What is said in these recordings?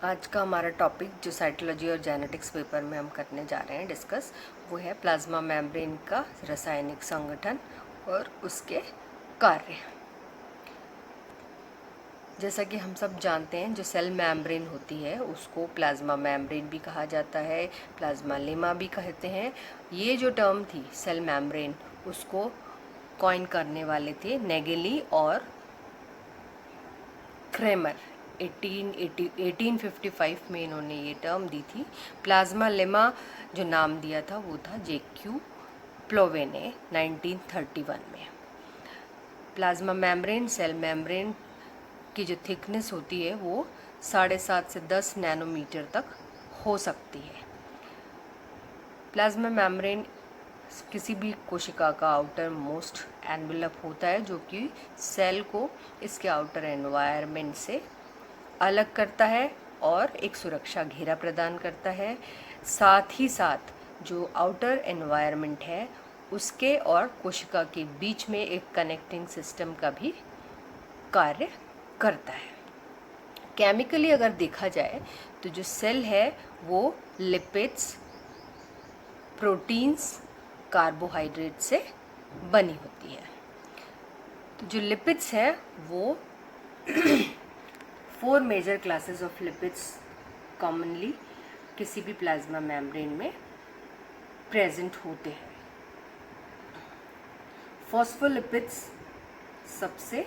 आज का हमारा टॉपिक जो साइटोलॉजी और जेनेटिक्स पेपर में हम करने जा रहे हैं डिस्कस, वो है प्लाज्मा मेम्ब्रेन का रासायनिक संगठन और उसके कार्य। जैसा कि हम सब जानते हैं, जो सेल मेम्ब्रेन होती है उसको प्लाज्मा मेम्ब्रेन भी कहा जाता है, प्लाज्मा लेमा भी कहते हैं। ये जो टर्म थी सेल मेम्ब्रेन, उसको कॉइन करने वाले थे नेगेली और क्रेमर। 1855 में इन्होंने ये टर्म दी थी। प्लाज्मा लेमा जो नाम दिया था वो था जेक्यू प्लोवे ने 1931 में। प्लाज्मा मेम्ब्रेन, सेल मेम्ब्रेन की जो थिकनेस होती है वो 7.5 से 10 नैनोमीटर तक हो सकती है। प्लाज्मा मेम्ब्रेन किसी भी कोशिका का आउटर मोस्ट एनवेलप होता है, जो कि सेल को इसके आउटर एनवायरनमेंट से अलग करता है और एक सुरक्षा घेरा प्रदान करता है। साथ ही साथ जो आउटर एनवायरनमेंट है उसके और कोशिका के बीच में एक कनेक्टिंग सिस्टम का भी कार्य करता है। केमिकली अगर देखा जाए तो जो सेल है वो लिपिड्स, प्रोटीन्स, कार्बोहाइड्रेट से बनी होती है। तो जो लिपिड्स है वो 4 major classes of lipids commonly किसी भी प्लाज्मा मेम्ब्रेन में प्रेजेंट होते हैं। फॉस्फोलिपिड्स सबसे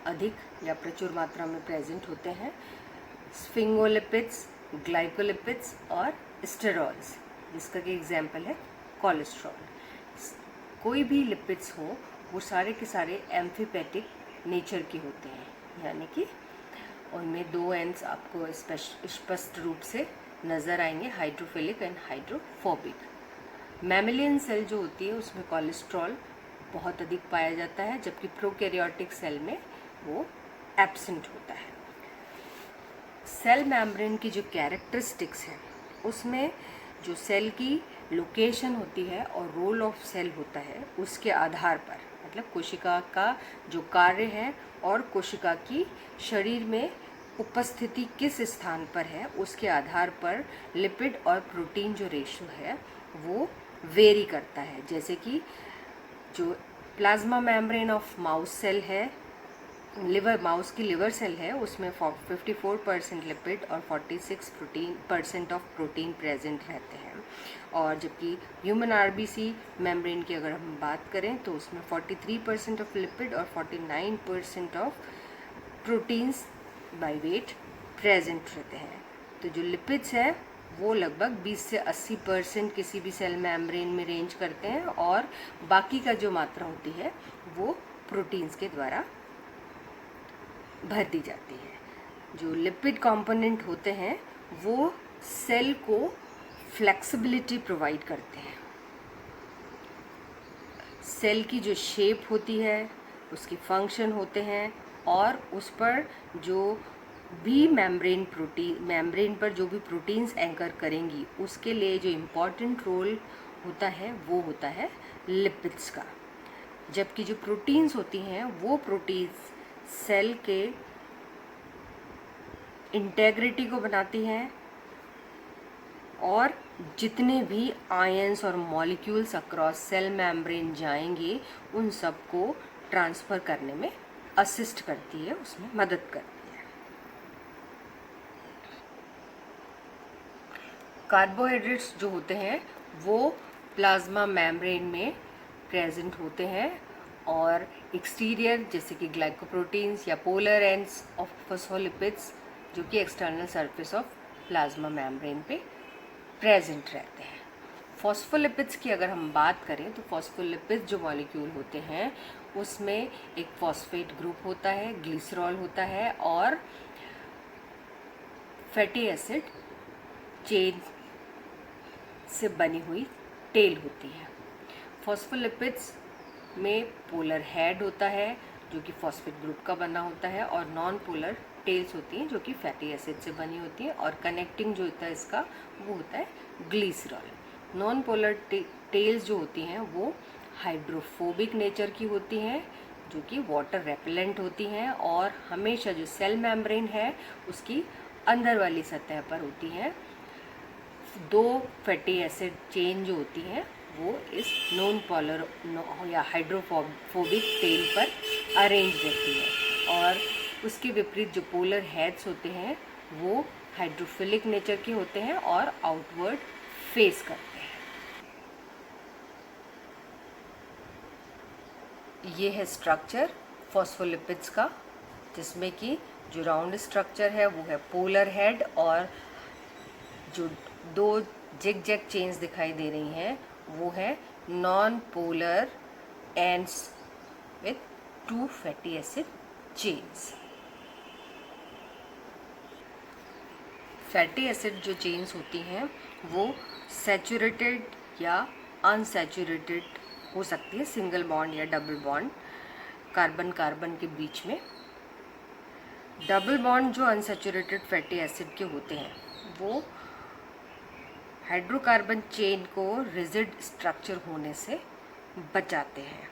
अधिक या प्रचुर मात्रा में प्रेजेंट होते हैं। स्फिंगोलिपिड्स, ग्लाइकोलिपिड्स और स्टेरॉल्स, जिसका कि एग्जाम्पल है कोलेस्ट्रॉल। कोई भी लिपिड्स हो वो सारे के सारे एम्फीपैथिक नेचर के होते हैं, यानी कि उनमें 2 एंड्स आपको स्पष्ट रूप से नज़र आएंगे, hydrophilic and hydrophobic. Mammalian cell जो होती है उसमें कोलेस्ट्रॉल बहुत अधिक पाया जाता है, जबकि प्रोकैरियोटिक सेल में वो एब्सेंट होता है। सेल मेम्ब्रेन की जो कैरेक्टरिस्टिक्स हैं उसमें जो सेल की लोकेशन होती है और रोल ऑफ सेल होता है उसके आधार पर, मतलब कोशिका का जो कार्य है और कोशिका की शरीर में उपस्थिति किस स्थान पर है उसके आधार पर लिपिड और प्रोटीन जो रेशियो है वो वेरी करता है। जैसे कि जो plasma membrane of mouse cell है, माउस की लिवर सेल है, उसमें 54% लिपिड और 46% ऑफ प्रोटीन प्रेजेंट रहते हैं। और जबकि ह्यूमन आरबीसी मेम्ब्रेन की अगर हम बात करें तो उसमें 43% ऑफ लिपिड और 49% of proteins by weight present रहते हैं। तो जो लिपिड्स है वो लगभग 20 से 80% किसी भी सेल मेम्ब्रेन में रेंज करते हैं, और बाकी का जो मात्रा होती है वो प्रोटीन्स के द्वारा भर दी जाती है। जो लिपिड कंपोनेंट होते हैं वो सेल को फ्लेक्सिबिलिटी प्रोवाइड करते हैं। सेल की जो शेप होती है, उसके फंक्शन होते हैं, और उस पर जो भी मेम्ब्रेन पर जो भी प्रोटीन्स एंकर करेंगी उसके लिए जो इम्पॉर्टेंट रोल होता है वो होता है लिपिड्स का। जबकि जो प्रोटीन्स होती हैं वो प्रोटीन्स सेल के इंटेग्रिटी को बनाती हैं, और जितने भी आयंस और मॉलिक्यूल्स अक्रॉस सेल मेम्ब्रेन जाएंगे उन सबको ट्रांसफ़र करने में असिस्ट करती है, उसमें मदद करती है। कार्बोहाइड्रेट्स जो होते हैं वो प्लाज्मा मेम्ब्रेन में प्रेजेंट होते हैं, और एक्सटीरियर जैसे कि ग्लाइकोप्रोटीन्स या पोलर एंड्स ऑफ फॉस्फोलिपिड्स जो कि external surface of plasma membrane पे प्रेजेंट रहते हैं। फॉस्फोलिपिड्स की अगर हम बात करें तो फॉस्फोलिपिड्स जो मॉलिक्यूल होते हैं उसमें एक फॉस्फेट ग्रुप होता है, ग्लिसरॉल होता है, और फैटी एसिड चेन से बनी हुई टेल होती है। फॉस्फोलिपिड्स में पोलर हेड होता है जो कि फॉस्फेट ग्रुप का बना होता है, और नॉन पोलर टेल्स होती हैं जो कि फैटी एसिड से बनी होती हैं, और कनेक्टिंग जो होता है इसका वो होता है ग्लिसरॉल। नॉन पोलर टेल्स जो होती हैं वो हाइड्रोफोबिक नेचर की होती हैं, जो कि वाटर रेपेलेंट होती हैं, और हमेशा जो सेल मेम्ब्रेन है उसकी अंदर वाली सतह पर होती हैं। दो फैटी एसिड चेन जो होती हैं वो इस नॉन पोलर या हाइड्रोफोबिक तेल पर अरेंज रहती है, और उसके विपरीत जो पोलर हेड्स होते हैं वो हाइड्रोफिलिक नेचर के होते हैं और आउटवर्ड फेस करते हैं। ये है स्ट्रक्चर फॉस्फोलिपिड्स का, जिसमें कि जो राउंड स्ट्रक्चर है वो है पोलर हेड, और जो दो जिग जैग चेन्स दिखाई दे रही हैं वो है non polar ends with 2 fatty acid chains. Fatty acid जो चेन्स होती हैं वो सैचुरेटेड या अनसैचुरेटेड हो सकती है, सिंगल बॉन्ड या डबल बॉन्ड कार्बन कार्बन के बीच में। डबल बॉन्ड जो अनसैचुरेटेड फैटी एसिड के होते हैं वो हाइड्रोकार्बन चेन को रिजिड स्ट्रक्चर होने से बचाते हैं।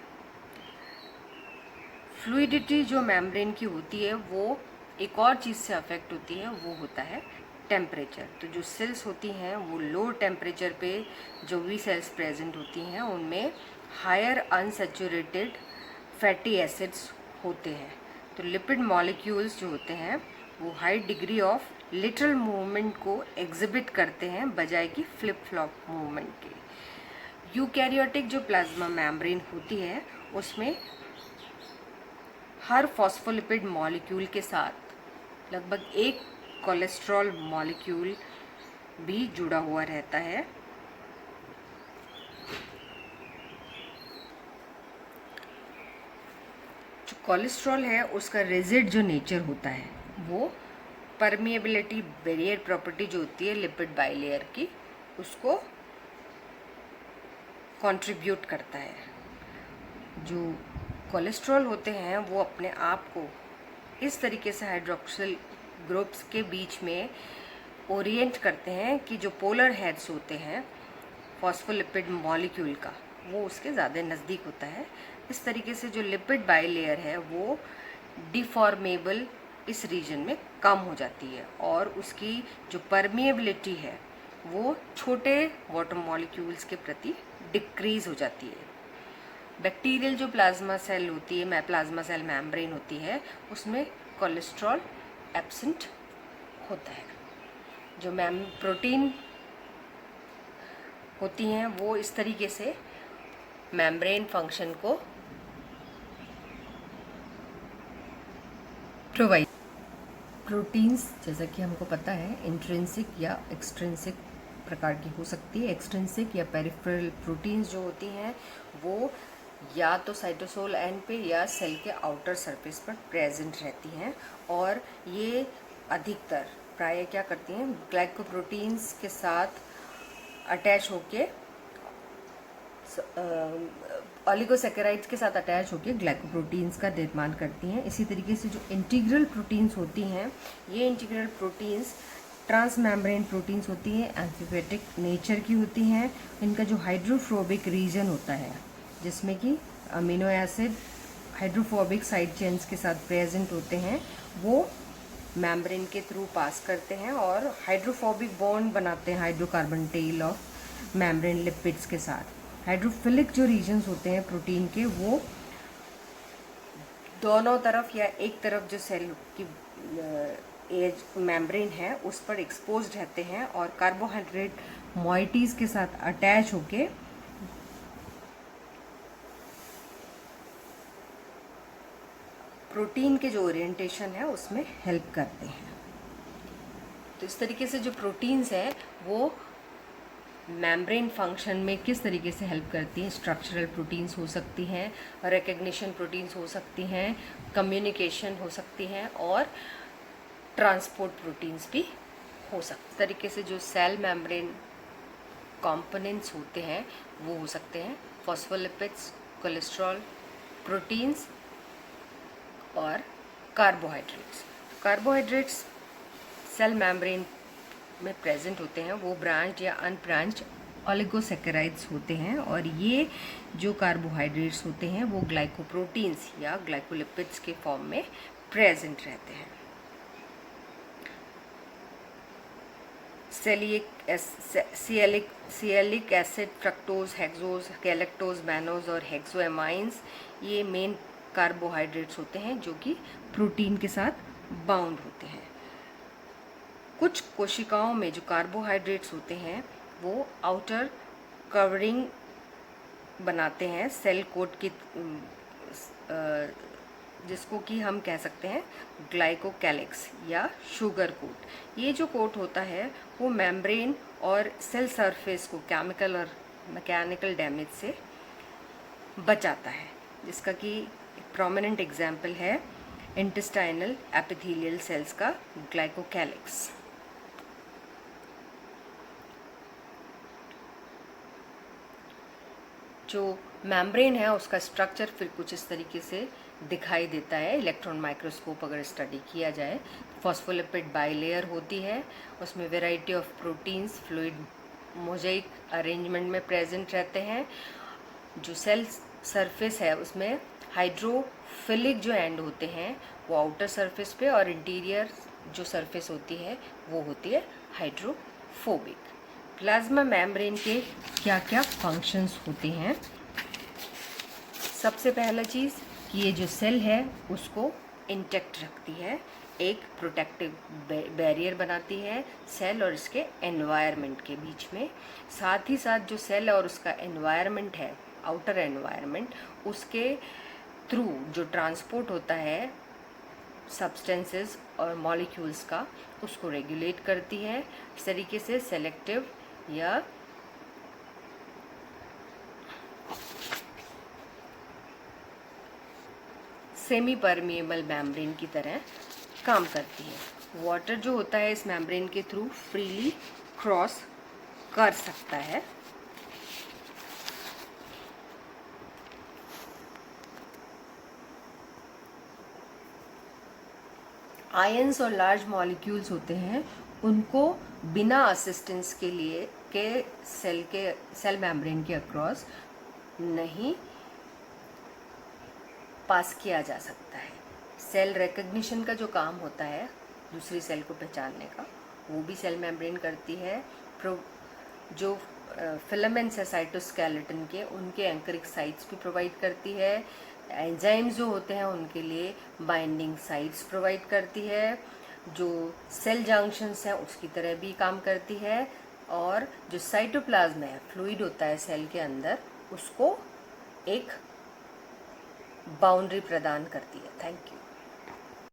फ्लूइडिटी जो मेम्ब्रेन की होती है वो एक और चीज़ से अफेक्ट होती है, वो होता है टेम्परेचर। तो जो सेल्स होती हैं वो लो टेम्परेचर पे जो भी सेल्स प्रेजेंट होती हैं उनमें हायर अनसैचुरेटेड फैटी एसिड्स होते हैं। तो लिपिड मॉलिक्यूल्स जो होते हैं वो high degree of literal movement को एग्जिबिट करते हैं बजाय कि फ्लिप फ्लॉप मूवमेंट के। यूकैरियोटिक जो प्लाज्मा मेम्ब्रेन होती है उसमें हर फॉस्फोलिपिड मॉलिक्यूल के साथ लगभग एक कोलेस्ट्रॉल मॉलिक्यूल भी जुड़ा हुआ रहता है। जो कोलेस्ट्रॉल है उसका रिजिड जो नेचर होता है वो परमिएबिलिटी बैरियर प्रॉपर्टी जो होती है लिपिड बाइलेयर की उसको कंट्रीब्यूट करता है। जो कोलेस्ट्रॉल होते हैं वो अपने आप को इस तरीके से हाइड्रोक्सिल ग्रुप्स के बीच में ओरिएंट करते हैं कि जो पोलर हेड्स होते हैं फॉस्फोलिपिड मॉलिक्यूल का वो उसके ज़्यादा नज़दीक होता है। इस तरीके से जो लिपिड बाइलेयर है वो डिफॉर्मेबल इस रीजन में कम हो जाती है, और उसकी जो परमिएबिलिटी है वो छोटे वाटर मॉलिक्यूल्स के प्रति डिक्रीज हो जाती है। बैक्टीरियल जो प्लाज्मा सेल होती है, प्लाज्मा सेल मेम्ब्रेन होती है, उसमें कोलेस्ट्रॉल एब्सेंट होता है। जो प्रोटीन होती हैं वो इस तरीके से मेम्ब्रेन फंक्शन को प्रोवाइड। प्रोटीन्स जैसा कि हमको पता है इंट्रिंसिक या एक्सट्रिंसिक प्रकार की हो सकती है। एक्सट्रिंसिक या पेरिफेरल प्रोटीन्स जो होती हैं वो या तो साइटोसोल एंड पे या सेल के आउटर सरफेस पर प्रेजेंट रहती हैं, और ये अधिकतर प्राय क्या करती हैं ग्लाइकोप्रोटीन्स के साथ अटैच होके ऑलिगोसैकेराइड्स के साथ अटैच होकर ग्लाइकोप्रोटीन्स का निर्माण करती हैं। इसी तरीके से जो इंटीग्रल प्रोटीन्स होती हैं ये इंटीग्रल प्रोटीन्स ट्रांसमेम्ब्रेन प्रोटीन्स होती हैं, एम्फीपैथिक नेचर की होती हैं। इनका जो हाइड्रोफोबिक रीजन होता है जिसमें कि amino acid hydrophobic side chains के साथ प्रेजेंट होते हैं वो मेम्ब्रेन के थ्रू पास करते हैं और हाइड्रोफोबिक बॉन्ड बनाते हैं hydrocarbon tail of membrane lipids के साथ। हाइड्रोफिलिक जो रीजन्स होते हैं प्रोटीन के वो दोनों तरफ या एक तरफ जो सेल की एज मेम्ब्रेन है उस पर एक्सपोज रहते हैं और कार्बोहाइड्रेट मॉइटीज के साथ अटैच होके प्रोटीन के जो ओरिएंटेशन है उसमें हेल्प करते हैं। तो इस तरीके से जो प्रोटीन्स हैं वो मेम्ब्रेन फंक्शन में किस तरीके से हेल्प करती हैं। स्ट्रक्चरल प्रोटीन्स हो सकती हैं, रिकग्निशन प्रोटीन्स हो सकती हैं, कम्युनिकेशन हो सकती हैं और ट्रांसपोर्ट प्रोटीन्स भी हो सकते। इस तरीके से जो सेल मेम्ब्रेन कंपोनेंट्स होते हैं वो हो सकते हैं फॉस्फोलिपिड्स, कोलेस्ट्रॉल, प्रोटीन्स और कार्बोहाइड्रेट्स। कार्बोहाइड्रेट्स सेल मेम्ब्रेन में प्रेजेंट होते हैं वो ब्रांच या अनब्रांच ऑलिगोसैकेराइड्स होते हैं और ये जो कार्बोहाइड्रेट्स होते हैं वो ग्लाइकोप्रोटीन्स या ग्लाइकोलिपिड्स के फॉर्म में प्रेजेंट रहते हैं। Sialic acid, fructose, hexose, galactose, mannose और हेक्सोएमाइंस, ये मेन कार्बोहाइड्रेट्स होते हैं जो कि प्रोटीन के साथ बाउंड होते हैं। कुछ कोशिकाओं में जो कार्बोहाइड्रेट्स होते हैं वो आउटर कवरिंग बनाते हैं सेल कोट की, जिसको कि हम कह सकते हैं ग्लाइकोकैलिक्स या शुगर कोट। ये जो कोट होता है वो मेम्ब्रेन और सेल सरफेस को केमिकल और मैकेनिकल डैमेज से बचाता है, जिसका कि प्रोमिनेंट एग्जाम्पल है इंटेस्टाइनल एपिथेलियल सेल्स का ग्लाइकोकैलिक्स। जो मेम्ब्रेन है उसका स्ट्रक्चर फिर कुछ इस तरीके से दिखाई देता है इलेक्ट्रॉन माइक्रोस्कोप अगर स्टडी किया जाए। फॉस्फोलिपिड बाइलेयर होती है, उसमें variety of proteins fluid Mosaic arrangement में प्रेजेंट रहते हैं। जो सेल सरफेस है उसमें हाइड्रोफिलिक जो एंड होते हैं वो आउटर सरफेस पे, और इंटीरियर जो सरफेस होती है वो होती है हाइड्रोफोबिक। प्लाज्मा मेम्ब्रेन के क्या क्या फंक्शंस होते हैं? सबसे पहला चीज़ कि ये जो सेल है उसको इंटैक्ट रखती है, एक प्रोटेक्टिव बैरियर बनाती है सेल और इसके एनवायरनमेंट के बीच में। साथ ही साथ जो सेल और उसका एनवायरनमेंट है, आउटर एनवायरनमेंट, उसके थ्रू जो ट्रांसपोर्ट होता है सब्सटेंसेस और मॉलिक्यूल्स का, उसको रेगुलेट करती है। इस तरीके से सेलेक्टिव या सेमी परमिएबल मेम्ब्रेन की तरह काम करती है। वाटर जो होता है इस मेम्ब्रेन के थ्रू फ्रीली क्रॉस कर सकता है। आयंस और लार्ज मॉलिक्यूल्स होते हैं, उनको बिना असिस्टेंस के लिए सेल मेम्ब्रेन के अक्रॉस नहीं पास किया जा सकता है। सेल रिकग्निशन का जो काम होता है दूसरी सेल को पहचानने का, वो भी सेल मेम्ब्रेन करती है। जो फिलामेंट्स है साइटोस्केलेटन के, उनके एंकरिंग साइट्स भी प्रोवाइड करती है। एंजाइम्स जो होते हैं उनके लिए बाइंडिंग साइट्स प्रोवाइड करती है। जो सेल जंक्शंस हैं उसकी तरह भी काम करती है। और जो साइटोप्लाज्म है, फ्लूइड होता है सेल के अंदर, उसको एक बाउंड्री प्रदान करती है। Thank you.